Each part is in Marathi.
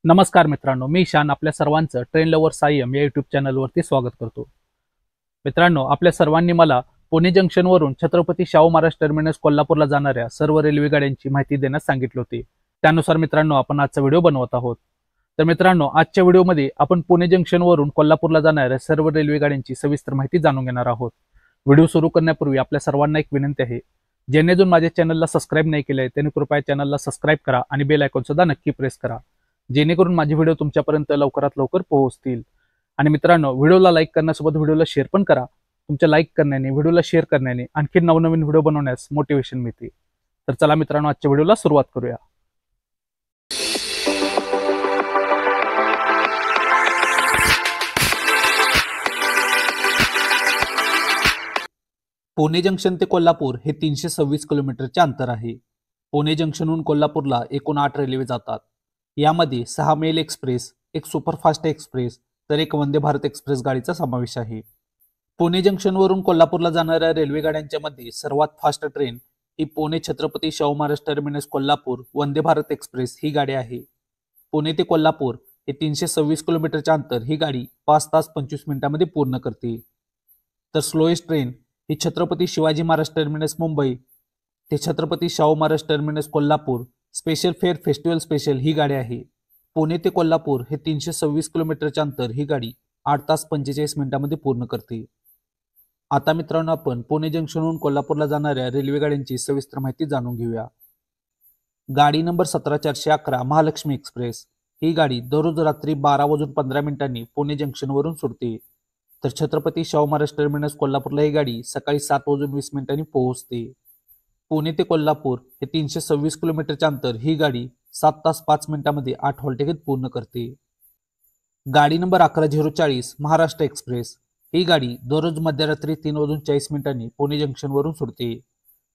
नमस्कार मित्रांनो, मी ईशान आपल्या सर्वांचं ट्रेन लवर सायम या युट्यूब चॅनलवरती स्वागत करतो। मित्रांनो, आपल्या सर्वांनी मला पुणे जंक्शनवरून छत्रपती शाहू महाराज टर्मिनस कोल्हापूरला जाणाऱ्या सर्व रेल्वे गाड्यांची माहिती देण्यास सांगितली होती। त्यानुसार मित्रांनो आपण आजचा व्हिडिओ बनवत आहोत। तर मित्रांनो, आजच्या व्हिडिओमध्ये आपण पुणे जंक्शनवरून कोल्हापूरला जाणाऱ्या सर्व रेल्वे गाड्यांची सविस्तर माहिती जाणून घेणार आहोत। व्हिडिओ सुरू करण्यापूर्वी आपल्या सर्वांना एक विनंती आहे, ज्यांनी अजून माझ्या चॅनलला सबस्क्राईब नाही केले त्यांनी कृपया चॅनलला सबस्क्राईब करा आणि बेल आयकॉन सुद्धा नक्की प्रेस करा, जेणेकरून माझे व्हिडिओ तुमच्यापर्यंत लवकरात लवकर पोहोचतील। आणि मित्रांनो, व्हिडिओला लाईक करण्यासोबत व्हिडिओला शेअर पण करा। तुमच्या लाईक करण्याने, व्हिडिओला शेअर करण्याने आणखी नवनवीन व्हिडिओ बनवण्यास मोटिवेशन मिळते। तर चला मित्रांनो, आजच्या व्हिडिओला सुरुवात करूया। पुणे जंक्शन ते कोल्हापूर हे 326 किलोमीटरचे अंतर आहे। पुणे जंक्शनहून कोल्हापूरला एकूण 8 रेल्वे जातात। यामध्ये 6 मेल एक्सप्रेस, एक सुपरफास्ट एक्सप्रेस तर एक वंदे भारत एक्सप्रेस गाडीचा समावेश आहे। पुणे जंक्शनवरून कोल्हापूरला जाणाऱ्या रेल्वे गाड्यांच्या मध्ये सर्वात फास्ट ट्रेन ही पुणे छत्रपती शाहू महाराज टर्मिनस कोल्हापूर वंदे भारत एक्सप्रेस ही गाडी आहे। पुणे ते कोल्हापूर हे 326 किलोमीटरचे अंतर ही गाडी 5 तास 25 मिनिटांमध्ये पूर्ण करते। तर स्लोएस्ट ट्रेन ही छत्रपती शिवाजी महाराज टर्मिनस मुंबई ते Chhatrapati Shahu Maharaj terminus Kolhapur special fare festival special ही गाडी आहे। पुणे ते कोल्हापूर हे 326 किलोमीटरचे अंतर ही गाडी 8 तास 45 मिनिटांमध्ये पूर्ण करते। आता मित्रांनो, आपण पुणे जंक्शनहून कोल्हापूरला जाणाऱ्या रेल्वे गाड्यांची सविस्तर माहिती जाणून घेऊया। गाडी नंबर 17411 महालक्ष्मी एक्सप्रेस ही गाडी दररोज रात्री 12:15 पुणे जंक्शनवरून सुटते। तर छत्रपती शाहू महाराज टर्मिनस कोल्हापूरला ही गाडी सकाळी 7:20 पोहोचते। पुणे ते कोल्हापूर हे 326 किलोमीटरचे अंतर ही गाडी 7 तास 5 मिनिटांमध्ये 8 हॉल्ट घेत पूर्ण करते। गाडी नंबर 11040 महाराष्ट्र एक्सप्रेस ही गाडी दररोज मध्यरात्री 3:40 पुणे जंक्शनवरून सुटते।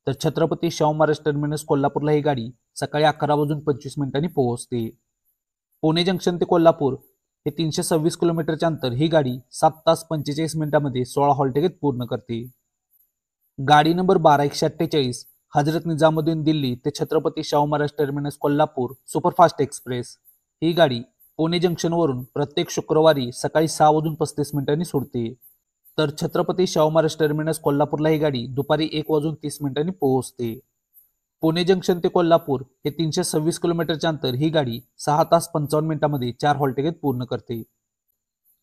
तर छत्रपती शाहू महाराज टर्मिनस कोल्हापूरला ही गाडी सकाळी 11:25 पोहोचते। पुणे जंक्शन ते कोल्हापूर हे 326 किलोमीटरचे अंतर ही गाडी 7 तास 45 मिनिटांमध्ये 16 हॉल्ट घेत पूर्ण करते। गाडी नंबर 12148 हजरत निजामुद्दीन दिल्ली ते Chhatrapati Shahu Maharaj terminus Kolhapur superfast express ही गाडी पुणे जंक्शनवरून प्रत्येक शुक्रवारी सकाळी 6:35 सुटते। तर छत्रपती शाहू महाराज टर्मिनस कोल्हापूरला ही गाडी दुपारी 1:30 पोहोचते। पुणे जंक्शन ते कोल्हापूर हे 326 किलोमीटरचे अंतर ही गाडी 6 तास 55 मिनिटांमध्ये 4 हॉल्ट घेत पूर्ण करते।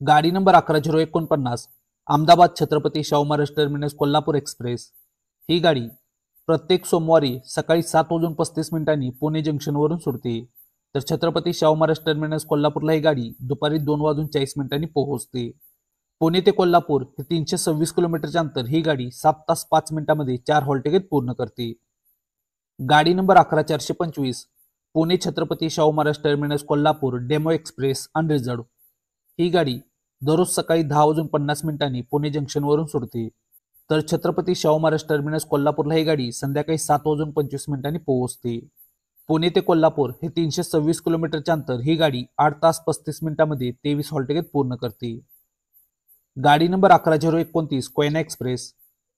गाडी number 11049 Ahmedabad Chhatrapati Shahu Maharaj terminus Kolhapur express ही गाडी प्रत्येक सोमवारी सकाळी 7:35 पुणे जंक्शनवरून सुटते। तर छत्रपती शाहू महाराज टर्मिनस कोल्हापूरला ही गाडी दुपारी 2:40 पोहोचते। पुणे ते कोल्हापूर हे 326 किलोमीटरचे अंतर ही गाडी 7 तास 5 मिनिटांमध्ये 4 हॉल्ट घेत पूर्ण करते। गाडी number 11425 Pune Chhatrapati Shahu Maharaj terminus Kolhapur DEMU express unreserved ही गाडी दररोज सकाळी 10:50 पुणे जंक्शनवरून सुटते। तर छत्रपती शाहू महाराज टर्मिनस कोल्हापूरला ही गाडी संध्याकाळी 7:25 पोहोचते। पुणे ते कोल्हापूर हे 326 किलोमीटरचे अंतर ही गाडी 8 तास 35 मिनिटांमध्ये 23 हॉल्ट घेत पूर्ण करते। गाडी नंबर 11029 कोयना एक्सप्रेस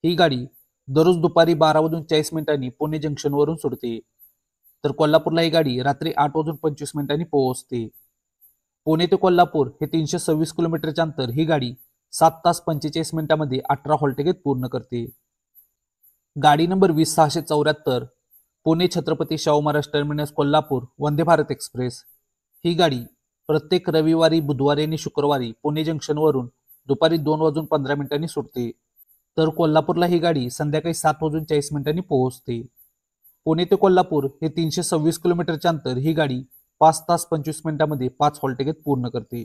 ही गाडी दररोज दुपारी 12:40 पुणे जंक्शनवरून सुटते। तर कोल्हापूरला ही गाडी रात्री 8:25 पोहोचते। पुणे ते कोल्हापूर हे 326 किलोमीटरचे अंतर ही गाडी 7 तास 45 मिनिटांमध्ये 18 हॉल्ट घेत पूर्ण करते। गाडी number 20674 Pune Chhatrapati Shahu Maharaj terminus Kolhapur Vande Bharat express ही गाडी प्रत्येक रविवारी, बुधवारी आणि शुक्रवारी पुणे जंक्शनवरून दुपारी 2:15 सुटते। तर कोल्हापूरला ही गाडी संध्याकाळी 7:40 पोहोचते। पुणे ते कोल्हापूर हे 326 किलोमीटरचे अंतर ही गाडी 5 तास 25 मिनिटांमध्ये 5 हॉल्ट घेत पूर्ण करते।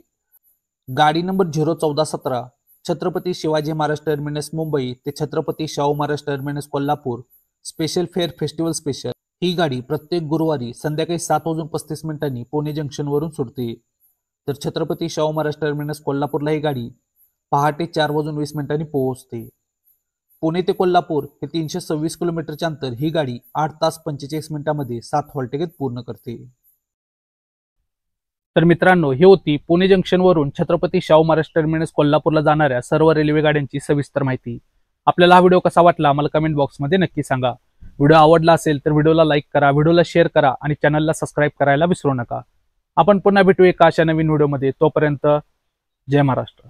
गाडी नंबर 01417 छत्रपती शिवाजी महाराज टर्मिनस मुंबई ते Chhatrapati Shahu Maharaj terminus Kolhapur special fare festival special ही गाडी प्रत्येक गुरुवारी संध्याकाळी 7:35 पुणे जंक्शनवरून सुटते। तर छत्रपती शाहू महाराज टर्मिनस कोल्हापूरला ही गाडी पहाटे 4:20 पोहोचते। पुणे ते कोल्हापूर हे 326 किलोमीटरचे अंतर ही गाडी 8 तास 45 मिनिटांमध्ये 7 हॉल्ट घेत पूर्ण करते। तर मित्रांनो, ही होती पुणे जंक्शनवरून छत्रपती शाहू महाराज टर्मिनस कोल्हापूरला जाणाऱ्या सर्व रेल्वे गाड्यांची सविस्तर माहिती। आपल्याला हा व्हिडिओ कसा वाटला आम्हाला कमेंट बॉक्समध्ये नक्की सांगा। व्हिडिओ आवडला असेल तर व्हिडिओला लाईक करा, व्हिडिओला शेअर करा आणि चॅनलला सबस्क्राईब करायला विसरू नका। आपण पुन्हा भेटू एका अशा नवीन व्हिडिओमध्ये. तोपर्यंत जय महाराष्ट्र.